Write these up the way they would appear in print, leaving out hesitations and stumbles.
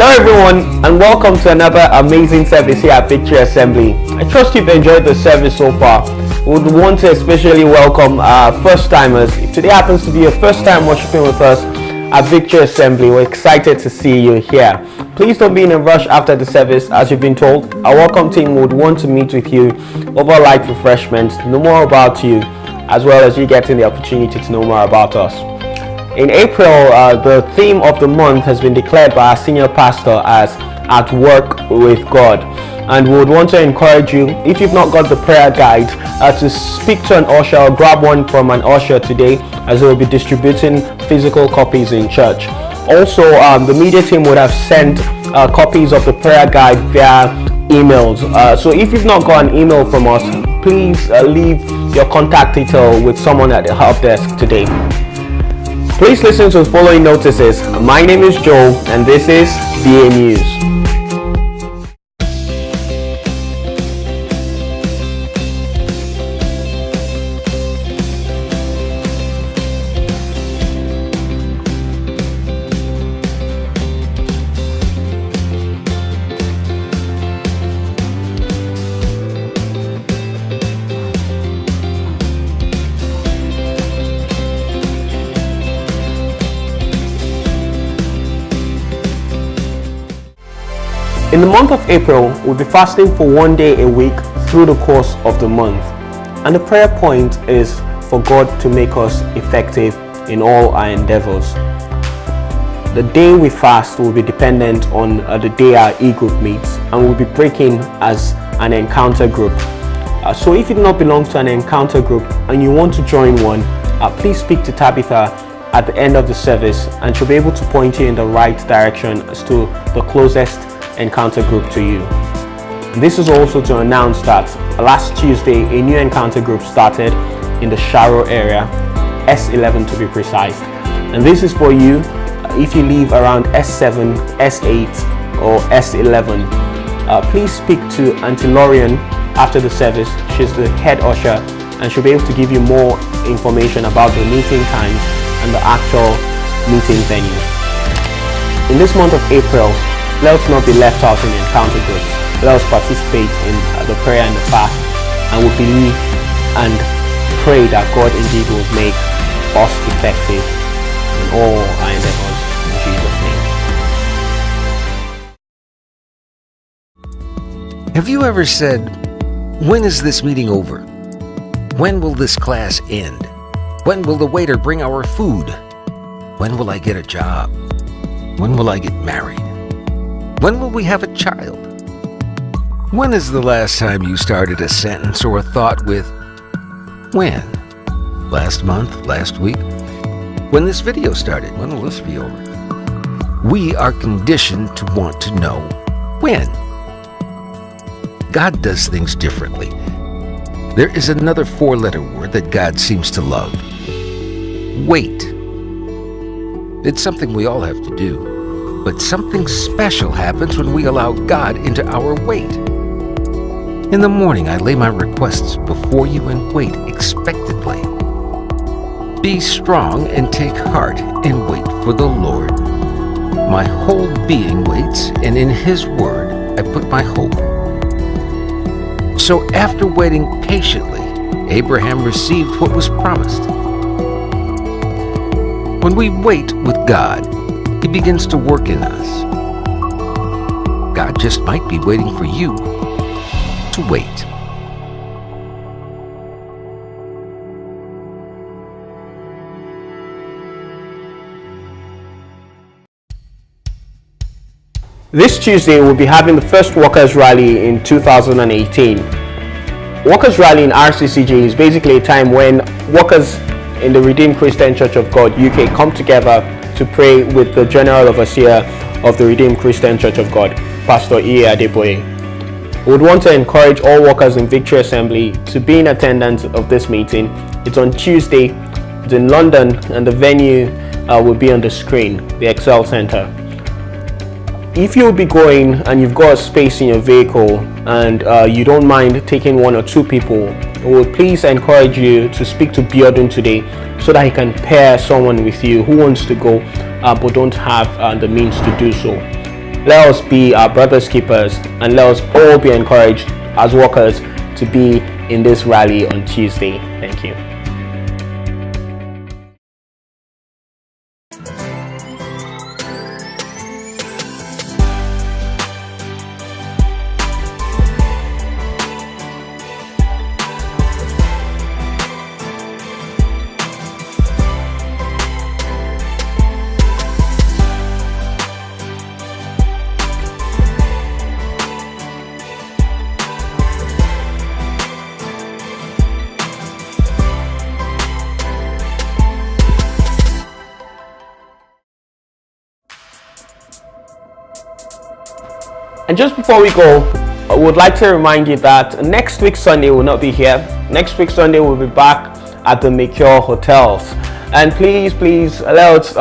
Hello everyone, and welcome to another amazing service here at Victory Assembly. I trust you've enjoyed the service so far. We would want to especially welcome our first timers. If today happens to be your first time worshiping with us at Victory Assembly, we're excited to see you here. Please don't be in a rush after the service. As you've been told, our welcome team would want to meet with you over light refreshments, know more about you, as well as you getting the opportunity to know more about us. In April, the theme of the month has been declared by our senior pastor as At Work with God. And we would want to encourage you, if you've not got the prayer guide, to speak to an usher or grab one from an usher today, as they will be distributing physical copies in church. Also, the media team would have sent copies of the prayer guide via emails. So if you've not got an email from us, please leave your contact detail with someone at the help desk today. Please listen to the following notices. My name is Joe, and this is VANews. In the month of April, we'll be fasting for 1 day a week through the course of the month. And the prayer point is for God to make us effective in all our endeavors. The day we fast will be dependent on the day our e-group meets, and we'll be breaking as an encounter group. So if you do not belong to an encounter group and you want to join one, please speak to Tabitha at the end of the service, and she'll be able to point you in the right direction as to the closest encounter group to you. This is also to announce that last Tuesday a new encounter group started in the Sharo area, S11 to be precise, and this is for you if you live around S7, S8 or S11. Please speak to Auntie Lorian after the service. She's the head usher, and she'll be able to give you more information about the meeting times and the actual meeting venue. In this month of April, let us not be left out in encounter groups. Let us participate in the prayer and the fast, and we believe and pray that God indeed will make us effective in all our endeavors. In Jesus' name. Have you ever said, when is this meeting over? When will this class end? When will the waiter bring our food? When will I get a job? When will I get married? When will we have a child? When is the last time you started a sentence or a thought with, when? Last month? Last week? When this video started? When will this be over? We are conditioned to want to know when. God does things differently. There is another four-letter word that God seems to love. Wait. It's something we all have to do. But something special happens when we allow God into our wait. In the morning, I lay my requests before you and wait expectantly. Be strong and take heart and wait for the Lord. My whole being waits, and in His word I put my hope. So after waiting patiently, Abraham received what was promised. When we wait with God, He begins to work in us. God just might be waiting for you to wait. This Tuesday we'll be having the first Workers' Rally in 2018. Workers' Rally in RCCG is basically a time when workers in the Redeemed Christian Church of God UK come together to pray with the General Overseer of the Redeemed Christian Church of God, Pastor E. Adeboye. We would want to encourage all workers in Victory Assembly to be in attendance of this meeting. It's on Tuesday, it's in London, and the venue will be on the screen, the Excel Center. If you'll be going and you've got a space in your vehicle and you don't mind taking one or two people, we would please encourage you to speak to Biodun today so that he can pair someone with you who wants to go but don't have the means to do so. Let us be our brother's keepers, and let us all be encouraged as workers to be in this rally on Tuesday. Thank you. And just before we go, I would like to remind you that next week Sunday will not be here. Next week Sunday we'll be back at the Mercure Hotels. And please let's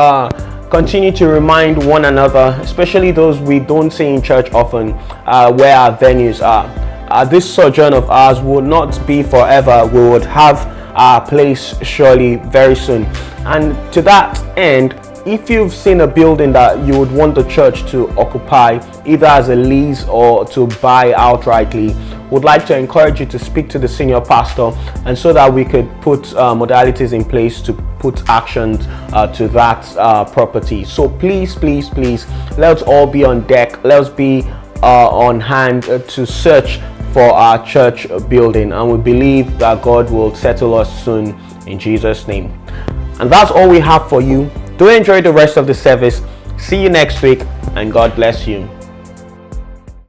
continue to remind one another, especially those we don't see in church often, where our venues are. This sojourn of ours will not be forever. We would have our place surely very soon. And to that end, if you've seen a building that you would want the church to occupy, either as a lease or to buy outrightly, would like to encourage you to speak to the senior pastor, and so that we could put modalities in place to put actions to that property. So please, let's all be on deck. Let's be on hand to search for our church building, and we believe that God will settle us soon in Jesus' name. And that's all we have for you. Do enjoy the rest of the service. See you next week, and God bless you.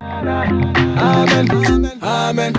Amen. Amen. Amen.